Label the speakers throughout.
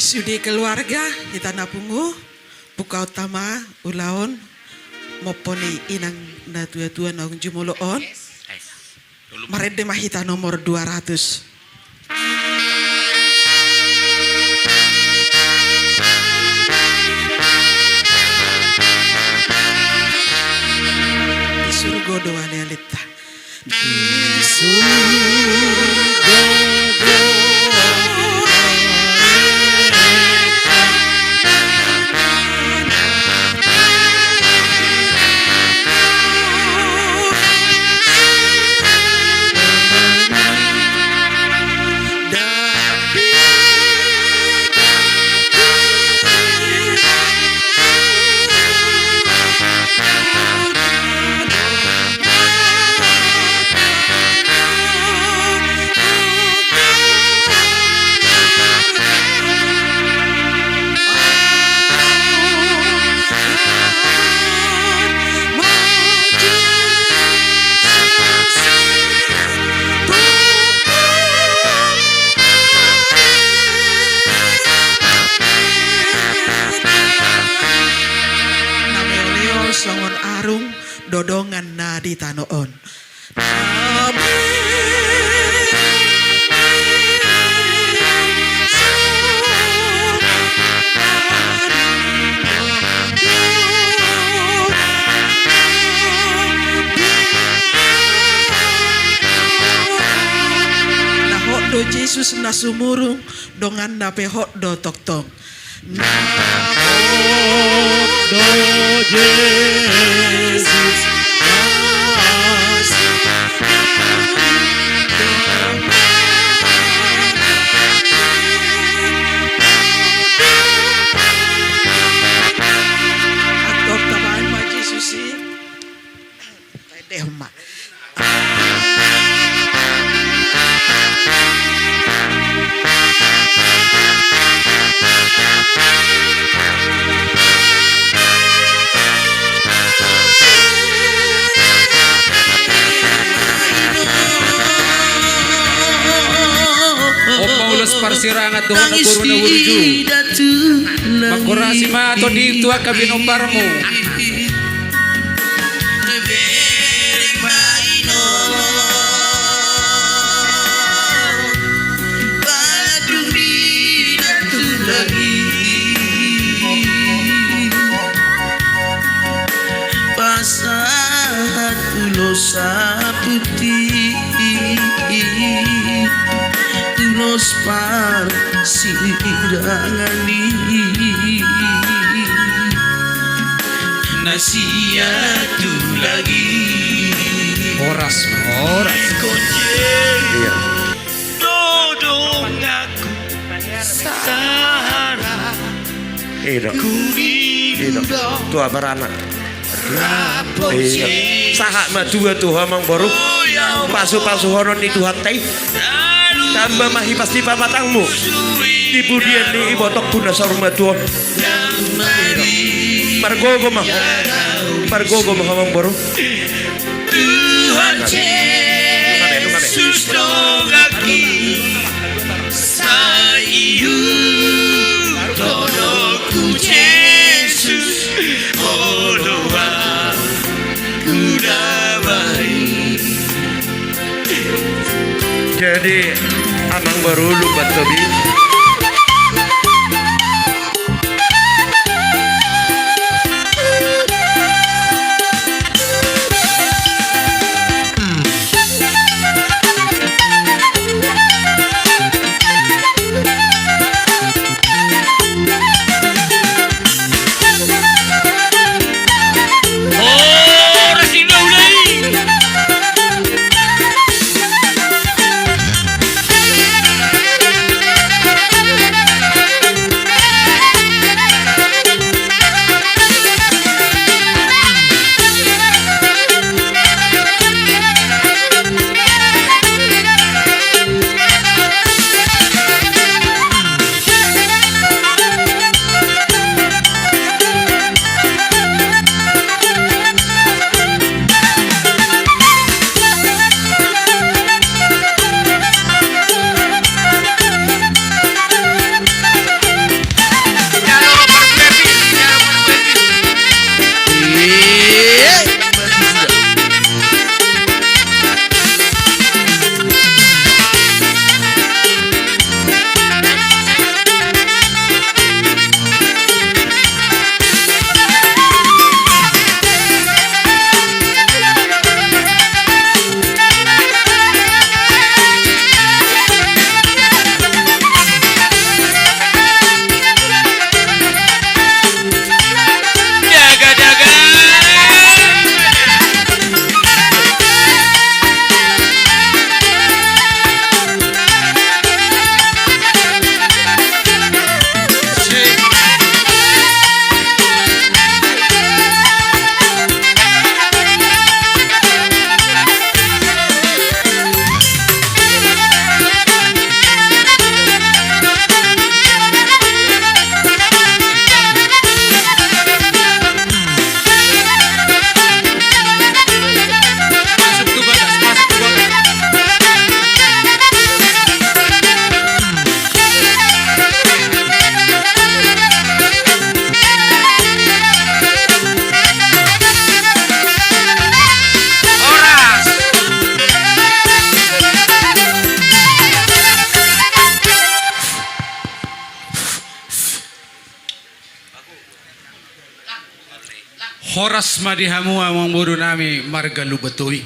Speaker 1: Sudi keluarga hitana pungu buka utama ulaon moponi inang na tua-tua na jumuloon marede mahita nomor 200. Di surga doa lealita di surga songon arung dodongan na di tanoon. Nah hok do Jesus na sumurung dongan na pe hok do toktong.
Speaker 2: Do Jesus
Speaker 1: Atok tabahan ma Jesus si pwede ma.
Speaker 2: Paulos parsirangat doon na guru na wurju makurasi ma to di tua kabinombar mo
Speaker 3: Pasahat ulo sa putih Tulos par sirangani Nasiatu lagi
Speaker 2: oras
Speaker 3: Iya Dodong aku Sahara
Speaker 4: Iya tua beranak
Speaker 3: Iya
Speaker 4: sahak madua tuh hamang baru pasu horon itu hati tambah mahi pasti papatangmu ibu dia di botok bunda sarung madua margogo mah hamang baru
Speaker 3: Tuhan Yesus dongaki sayu Todoku Yesus Odoa Kudabai
Speaker 4: jadi amang baru lumbat tobi
Speaker 2: Horas madihamu amang bodo nami marga lubatoy.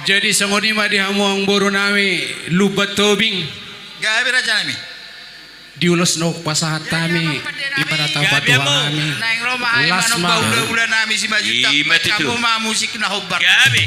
Speaker 2: Jadi sangoni ma di hamuang boru nami lubat tobing
Speaker 3: Gabi raja nami.
Speaker 2: diulos no pasahat kami ibarat batuan kami
Speaker 3: Naing Roma ay
Speaker 2: Lasma.
Speaker 3: manong paula-ula nami si Majuta.
Speaker 4: Imat itu.
Speaker 3: Kamu ma musik na hobar.
Speaker 4: Gabi.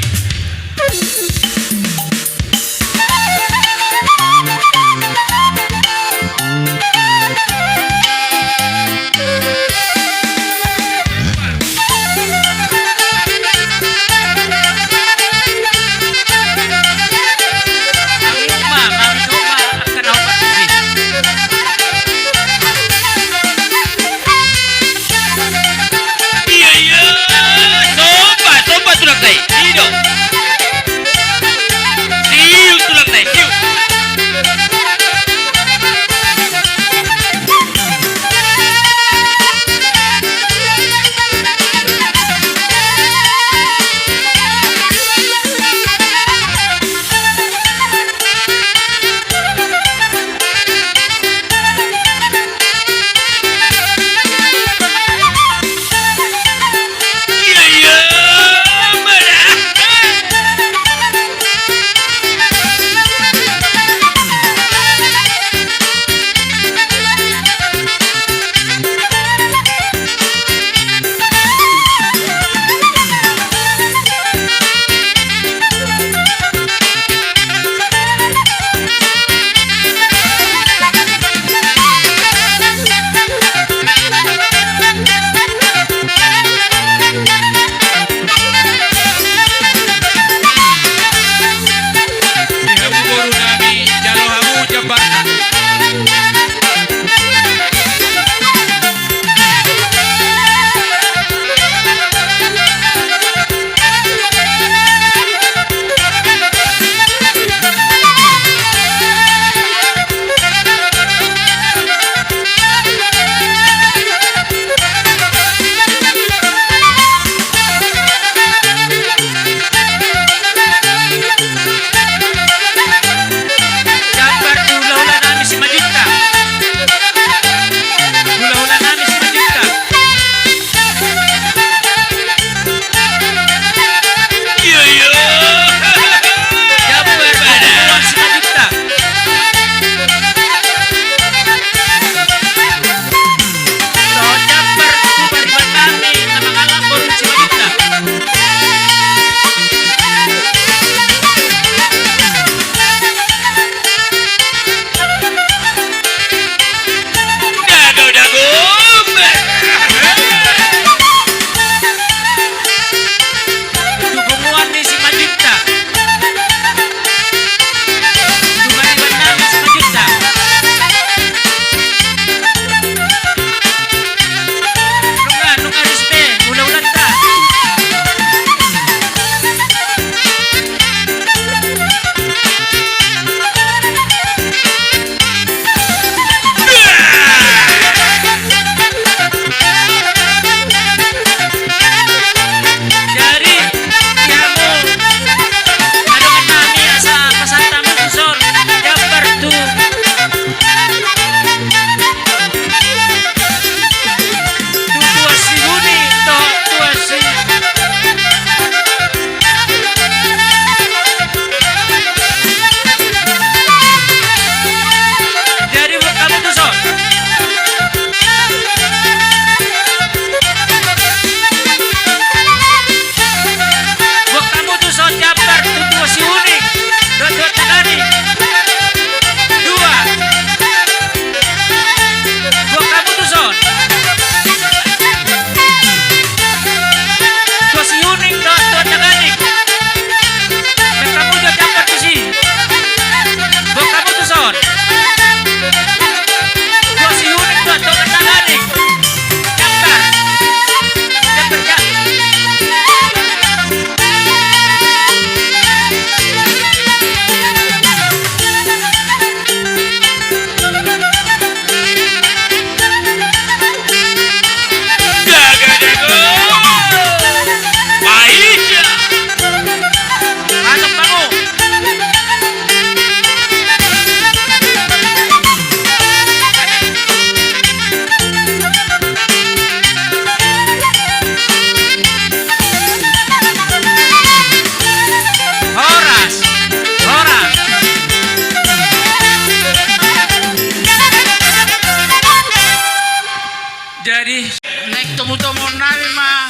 Speaker 3: tomo nami mah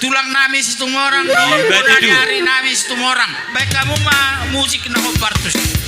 Speaker 3: tulang nami situng orang,
Speaker 4: berarti itu.
Speaker 3: hari nami situng orang. Baik kamu mah musik na partus.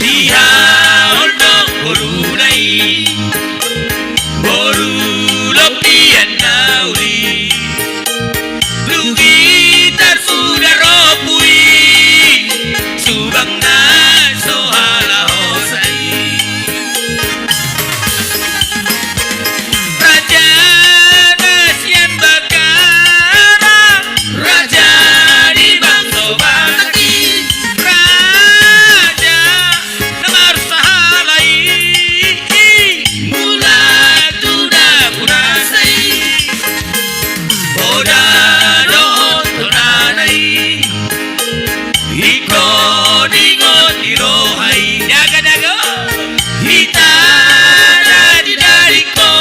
Speaker 3: Dihaul dong borunai boru lopian nauli Lugitar sudah ropui Subang na sohala hosai Raja nasian bakara Raja di bangso bakati Raja namar sahalai Mula tuda punasai Oda doon tunanay Iko dingon dirohay Daga-daga Hitana di dari ko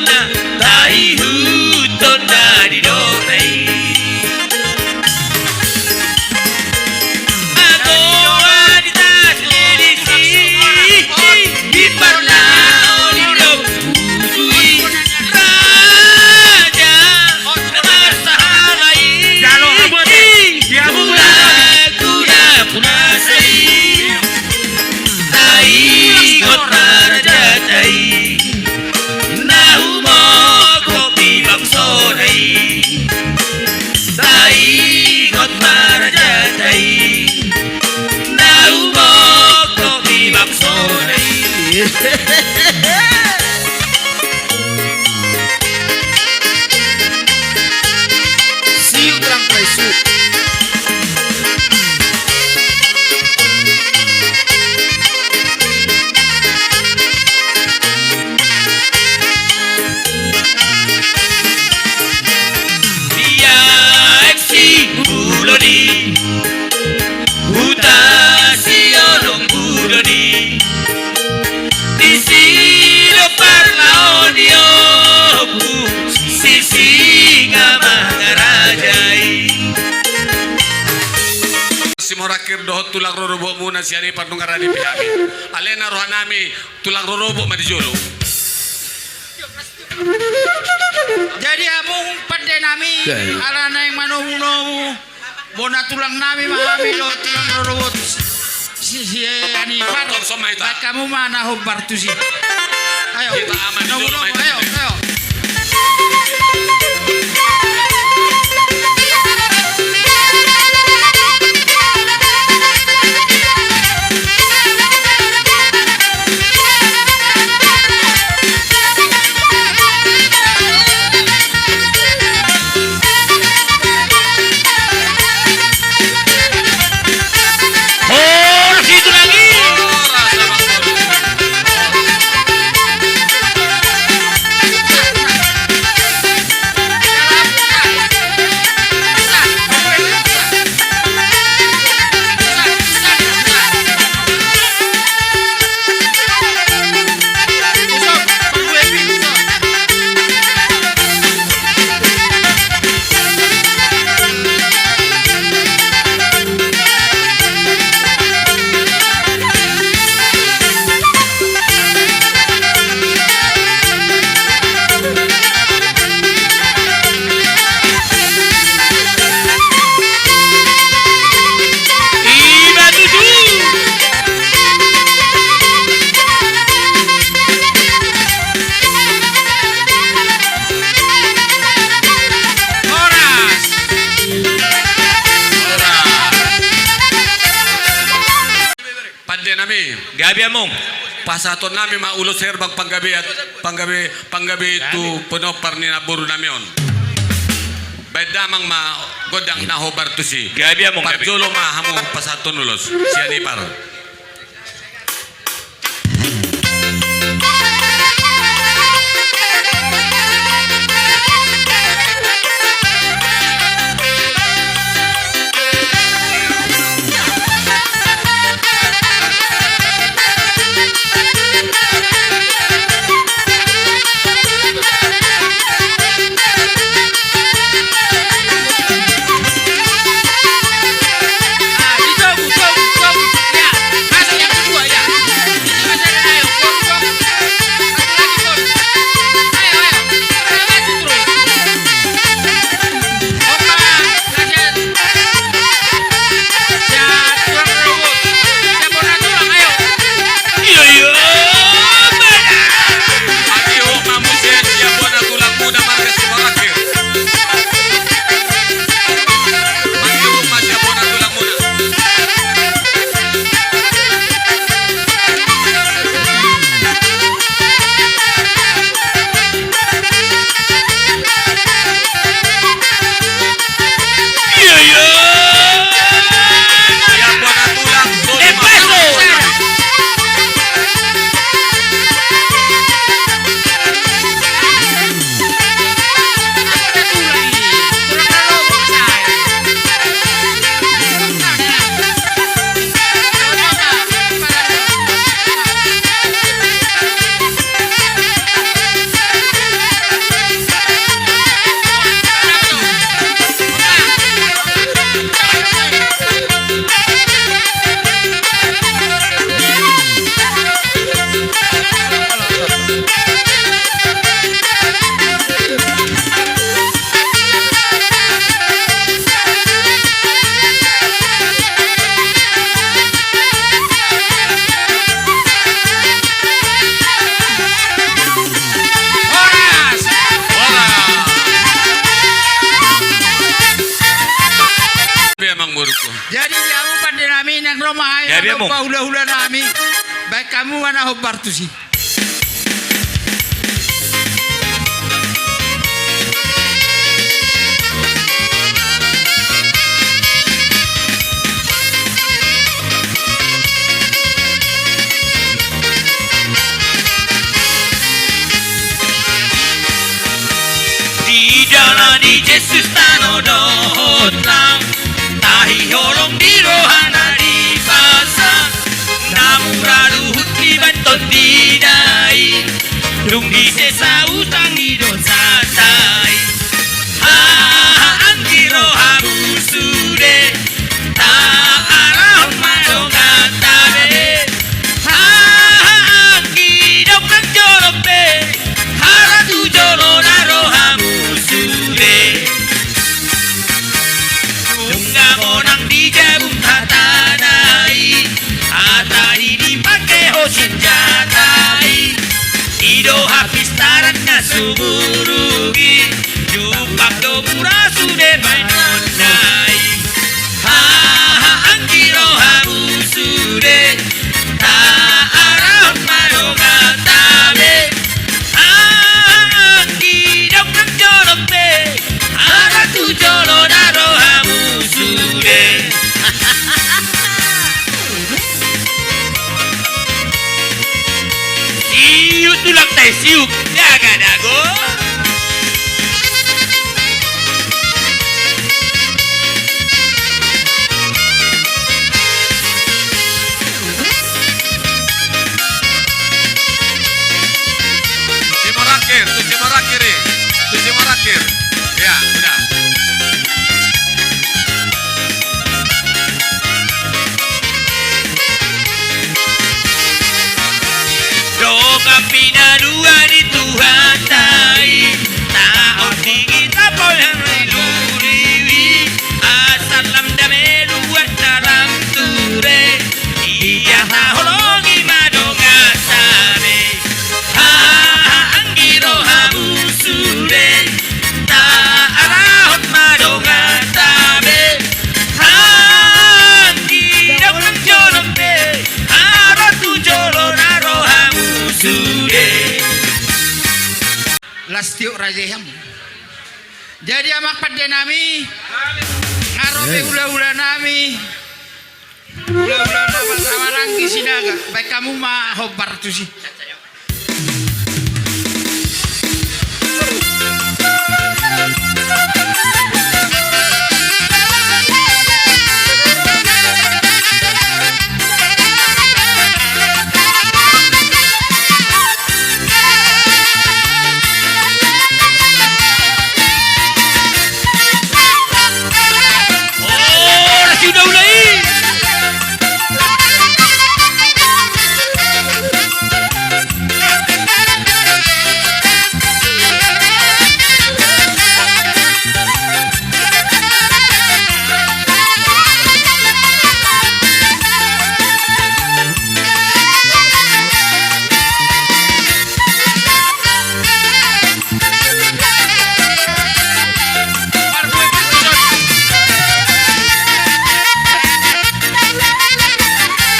Speaker 3: na Tahihuton na dinonay Ako aditas lilisi Iparlaon ilong pusuy Raja namar sahalay Mula kuna punasay Naigot na rajatay Nahumog kopi bangsonay Naigot na rajatay Nahumog kopi bangsonay Siu terang presu Dia eksi buloni Uta siolong buloni Di silo parlaonio Sisi ngamangarajay
Speaker 2: Si Morakir dohot tulang rorobo muna si Ani Pandungara di pihami. Alena rohanami tulang rorobo madijolo.
Speaker 3: Jadi among pandai nami alana yang manomu bona tulang nami mahami lo tulang robot si ani par
Speaker 2: Tonton sama ita.
Speaker 3: kamu mana hobar tu si ayo
Speaker 2: Kita aman di
Speaker 3: nomu
Speaker 2: dulu,
Speaker 3: nomu
Speaker 2: Maita.
Speaker 3: ayo situ lagi
Speaker 2: Gabi among pasaton nami maulo serbang panggabi at panggabi itu penuh parni na buru nami on. Bedamang ma godang na hobar tu si.
Speaker 3: Gabi among gabi.
Speaker 2: Pagjulo ma hamu pasaton ulos. Siya ni par.
Speaker 3: Di
Speaker 4: Gabi mo.
Speaker 3: Hula-hula nami. Baik kamu mana hobar tu sih.
Speaker 5: Di jalan di Yesus tanodotang tahi holong di rohana di pasang namura luhut di banton di dai dung di sesa utang di dosa tai ha angki rohamu sude ta arah madongan tabe ha angki dokang jolope hara tu jolona rohamu sude Dunga monang di jabung tatanai Atari dipakai ho senjatai Ido habis taran na sumurugi Jupak do mura sude mainan nai Ha ha angki rohamu sude Ta arah madongan tabe Ha angki dokang jolope Ara tu jolo na rohamu sude Siu tulak tay siu daga dago
Speaker 2: Si Marakir, tu si Marakir eh. Tu si Marakir. Ya, udah.
Speaker 5: Doa pinadua di Tuhan tai Taon tinggi tapol yang riluriwi Asalam dame luat dalam ture Iya taholongi madonga sabe Ha anggi rohamu sude Ta arahot madonga sabe Ha anggi dokang jolompe Aratu jolona rohamu sude
Speaker 3: Lastio rajeham. Jadi amak pada nami. Ngarobe hula-hula nami. Hula-hula nama sama ranggi sinaga. Baik kamu mah hobar tu sih.
Speaker 5: Oh, nasi udah ulai.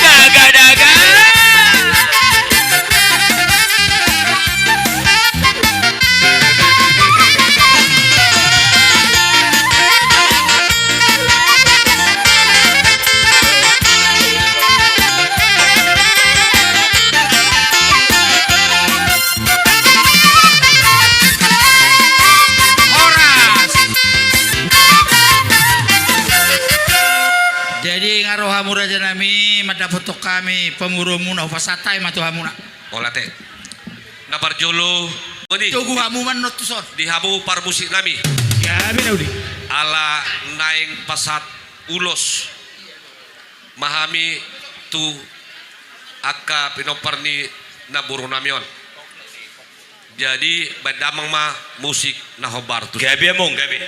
Speaker 5: Daga-daga.
Speaker 3: Horas. Jadi ngarohamu raja nami mada foto kami pemurumu na upasatai matuhamuna.
Speaker 2: Ola teh. Nabar jolo. Odi.
Speaker 3: Tugu hamu man notuson.
Speaker 2: Di habu parmusik nami.
Speaker 4: Gabi na udi.
Speaker 2: Ala naing pasat ulos. Mahami tu akka pinoparni na buru namion. Jadi badamang ma musik na hobar tu.
Speaker 4: Gabi among gabi.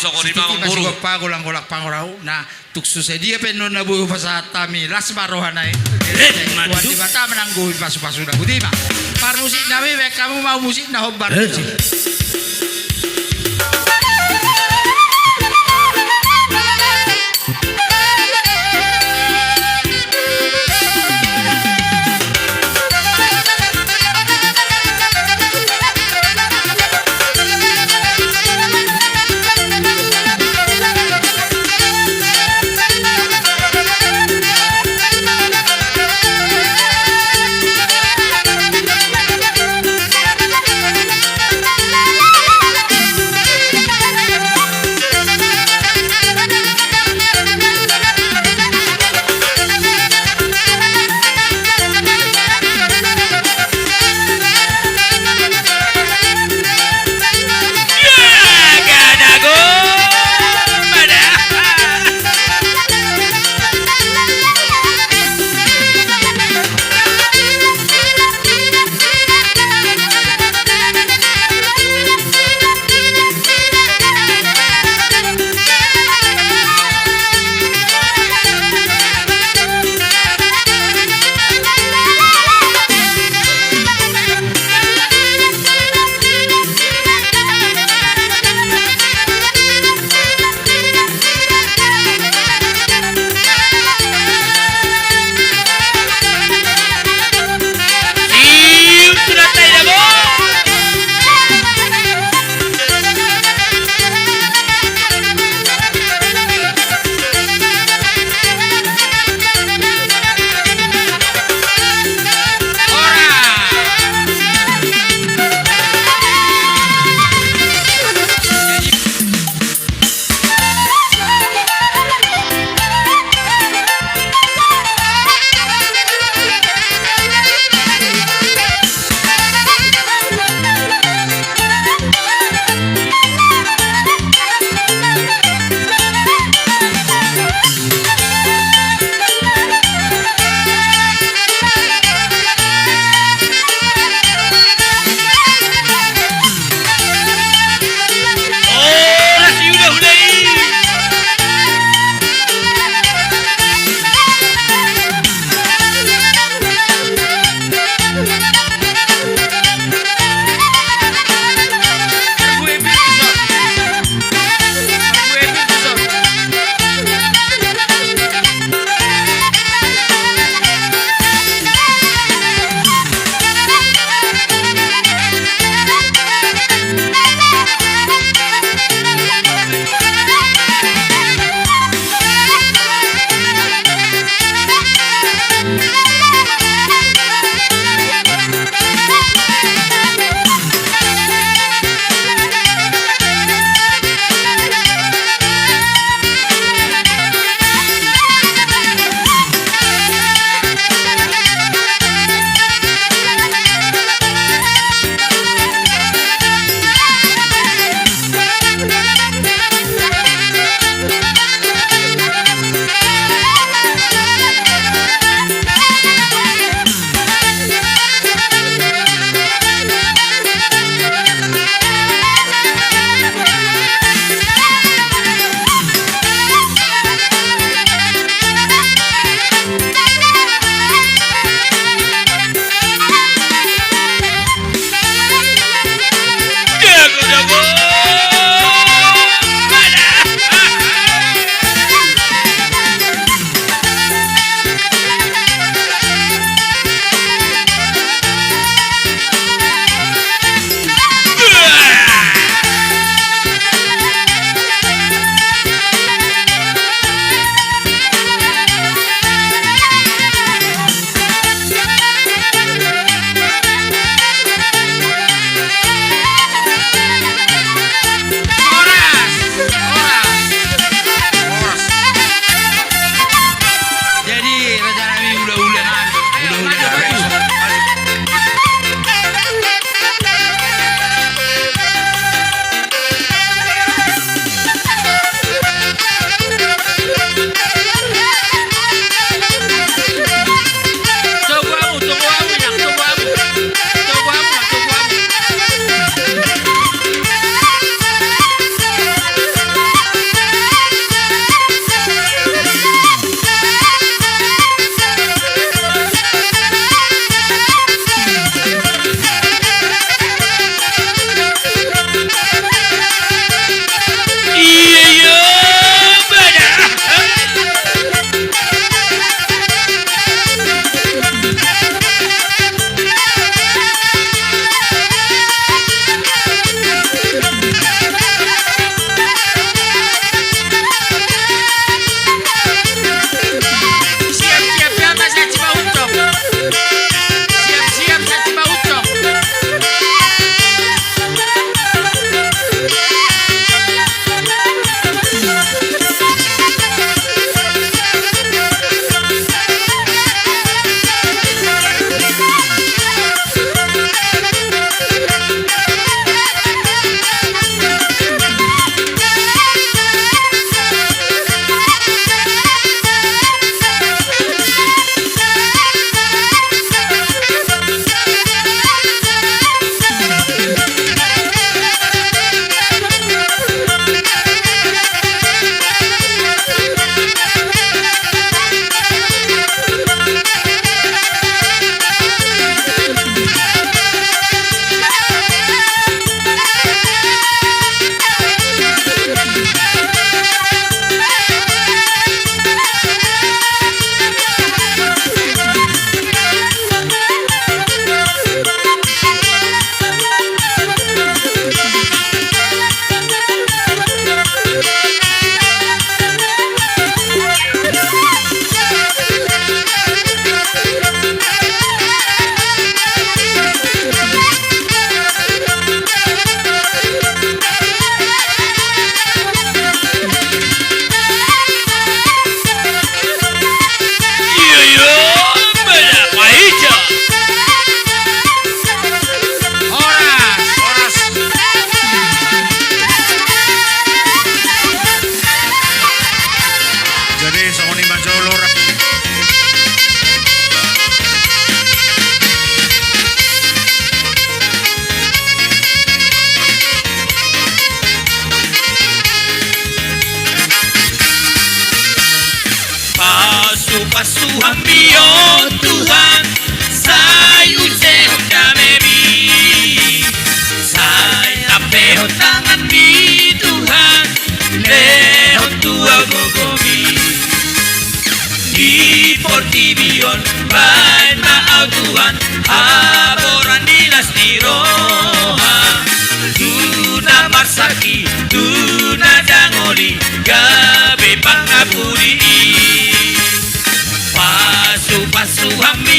Speaker 2: so ko
Speaker 3: Si
Speaker 2: di
Speaker 3: Titi
Speaker 2: mamang
Speaker 3: masih
Speaker 2: buru.
Speaker 3: pa gulang golak pangorau na tukso sa dia penon na buho pasatami las marohanay.
Speaker 5: madu.
Speaker 3: Tuan di bata menangguhi pasu-pasu na buti ma. Par musik nami baik kamu mau musik na hobar musik.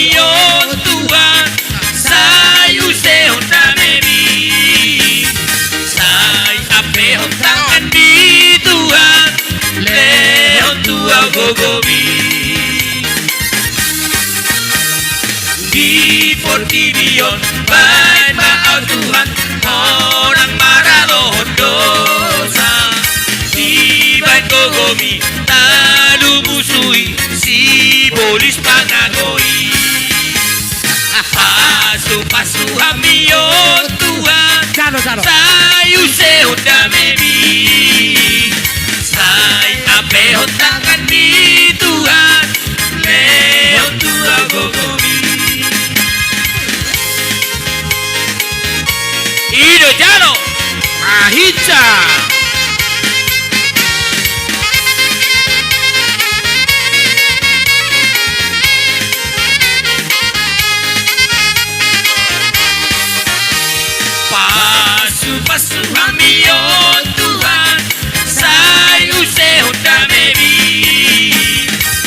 Speaker 5: hamion Tuhan sayu sehon damebi say apehon tangan di Tuhan lehon tua gogobi di Portibion baik maaf Tuhan orang marah lohon dosa di baik gogobi talu musui si bolis pangagoi pasu hamion Tuhan sayu sehon damebi say apehon tangan di Tuhan lehon tua gogobi Ido Jano Mahitsa Pasu hamion Tuhan sayu sehon damebi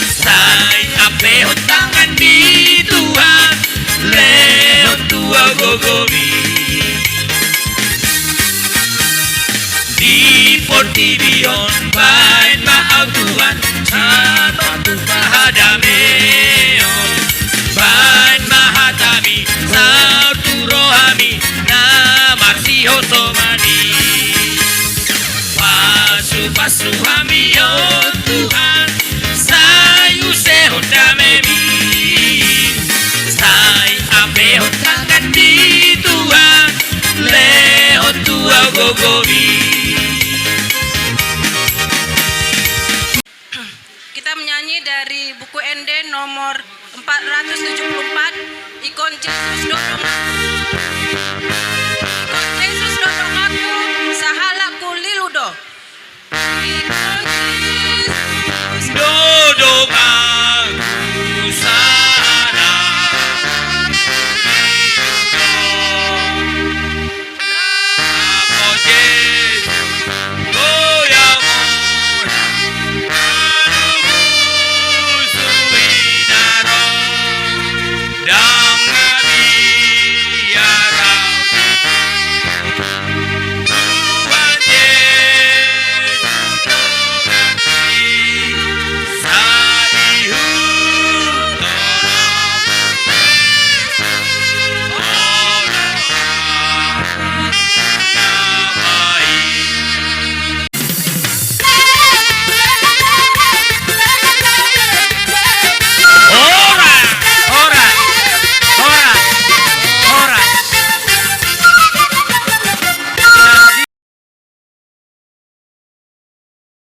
Speaker 5: say apehon tangan di Tuhan lehon tua gogobi di Portibion baik maaf Tuhan satu pahadameon baik mahatami satu rohami namarsiho somani pasu hamion Tuhan sayu sehon damebi say apehon tangan di Tuhan lehon tua gogobi.
Speaker 6: Kita menyanyi dari buku ND nomor 474 Ikon Yesus Dodong.